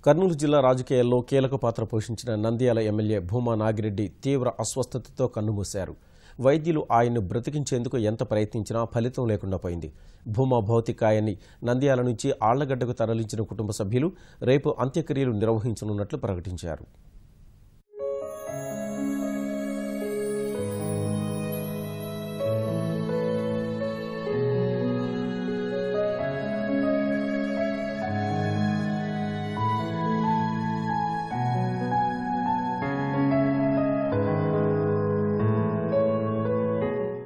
కర్నూలు జిల్లా రాజకీయాల్లో కీలక పాత్ర పోషించిన నంద్యాల ఎమ్మెల్యే భూమా నాగిరెడ్డి తీవ్ర అస్వస్థతతో కన్నుమూశారు. వైద్యులు ఆయన్ను బ్రతికించేందుకు ఎంత ప్రయత్నించినా ఫలితం లేకుండా పోయింది. భూమా భౌతికాయాన్ని నంద్యాల నుంచి ఆళ్లగడ్డకు తరలించిన కుటుంబ సభ్యులు రేపు అంత్యక్రియలు నిర్వహించనున్నట్లు ప్రకటించారు.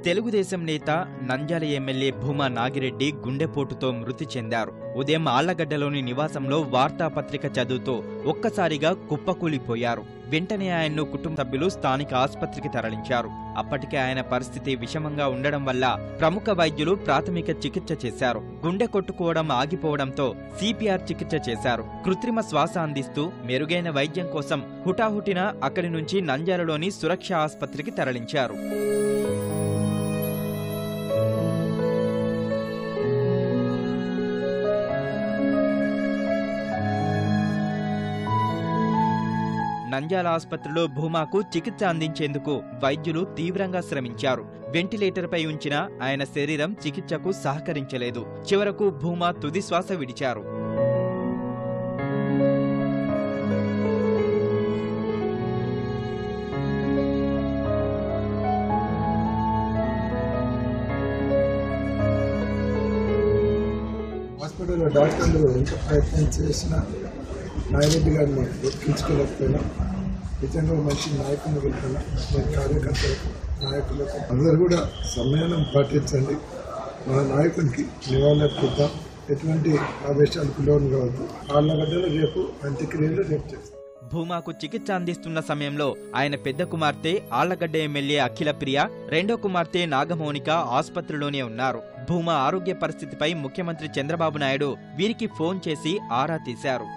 తెలుగుదేశం నేత నంద్యాల ఎమ్మెల్యే భూమా నాగిరెడ్డి గుండెపోటుతో మృతి చెందారు. ఉదయం ఆళ్లగడ్డలోని నివాసంలో వార్తాపత్రిక చదువుతూ ఒక్కసారిగా కుప్పకూలిపోయారు. వెంటనే ఆయన్ను కుటుంబ సభ్యులు స్థానిక ఆసుపత్రికి తరలించారు. అప్పటికే ఆయన పరిస్థితి విషమంగా ఉండడం వల్ల ప్రముఖ వైద్యులు ప్రాథమిక చికిత్స చేశారు. గుండె కొట్టుకోవడం ఆగిపోవడంతో సిపిఆర్ చికిత్స చేశారు. కృత్రిమ శ్వాస అందిస్తూ మెరుగైన వైద్యం కోసం హుటాహుటిన అక్కడి నుంచి నంద్యాలలోని సురక్ష ఆసుపత్రికి తరలించారు. నంద్యాల ఆసుపత్రిలో భూమాకు చికిత్స అందించేందుకు వైద్యులు తీవ్రంగా శ్రమించారు. వెంటిలేటర్పై ఉంచిన ఆయన శరీరం చికిత్సకు సహకరించలేదు. చివరకు భూమా తుది శ్వాస విడిచారు. హాస్పిటల్లో డాక్టర్లు ఎంత ప్రయత్నం చేసినా నాగిరెడ్డి గారిని ఎక్కించుకోలేకపోయినా నిజంగా మంచి నాయకుని వెళ్తున్నా. నేను కార్యకర్తలకు నాయకులకు అందరూ కూడా సమ్మేళనం పాటించండి. మన నాయకునికి నివాళులర్పిద్దాం. ఎటువంటి ఆవేశాలకు లోను కావద్దు. ఆళ్లగడ్డలో రేపు అంత్యక్రియలు రేపు చేస్తాం. భూమాకు చికిత్స అందిస్తున్న సమయంలో ఆయన పెద్ద కుమార్తె ఆళ్లగడ్డ ఎమ్మెల్యే అఖిలప్రియ, రెండో కుమార్తె నాగమౌనిక ఆసుపత్రిలోనే ఉన్నారు. భూమా ఆరోగ్య పరిస్థితిపై ముఖ్యమంత్రి చంద్రబాబు నాయుడు వీరికి ఫోన్ చేసి ఆరా తీశారు.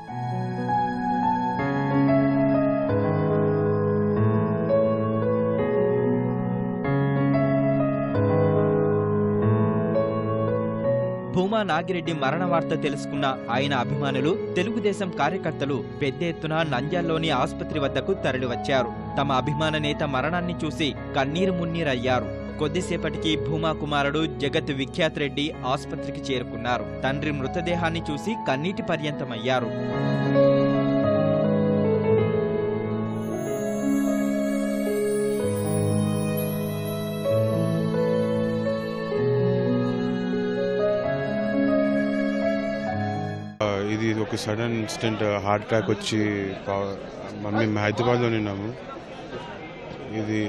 భూమా నాగిరెడ్డి మరణ వార్త తెలుసుకున్న ఆయన అభిమానులు, తెలుగుదేశం కార్యకర్తలు పెద్ద ఎత్తున నంద్యాలలోని ఆసుపత్రి వద్దకు తరలివచ్చారు. తమ అభిమాన నేత మరణాన్ని చూసి కన్నీరు మున్నీరయ్యారు. కొద్దిసేపటికి భూమా కుమారుడు జగత్ విఖ్యాత్ రెడ్డి ఆసుపత్రికి చేరుకున్నారు. తండ్రి మృతదేహాన్ని చూసి కన్నీటి పర్యంతమయ్యారు. ఇది ఒక సడన్ ఇన్సిడెంట్, హార్ట్ అటాక్ వచ్చి మేము హైదరాబాద్లో ఉన్నాము. ఇది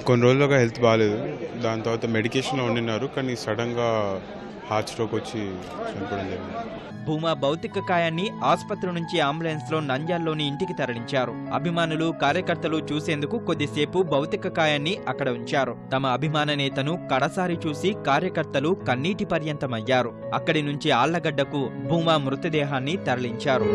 కొన్ని రోజులుగా హెల్త్ బాగాలేదు. దాని తర్వాత మెడికేషన్లో ఉండినారు, కానీ సడన్గా హార్ట్ స్ట్రోక్ వచ్చి చనిపోవడం జరిగింది. భూమా భౌతిక కాయాన్ని ఆసుపత్రి నుంచి అంబులెన్స్లో నంద్యాలలోని ఇంటికి తరలించారు. అభిమానులు, కార్యకర్తలు చూసేందుకు కొద్దిసేపు భౌతిక కాయాన్ని అక్కడ ఉంచారు. తమ అభిమాన నేతను కడసారి చూసి కార్యకర్తలు కన్నీటి పర్యంతమయ్యారు. అక్కడి నుంచి ఆళ్లగడ్డకు భూమా మృతదేహాన్ని తరలించారు.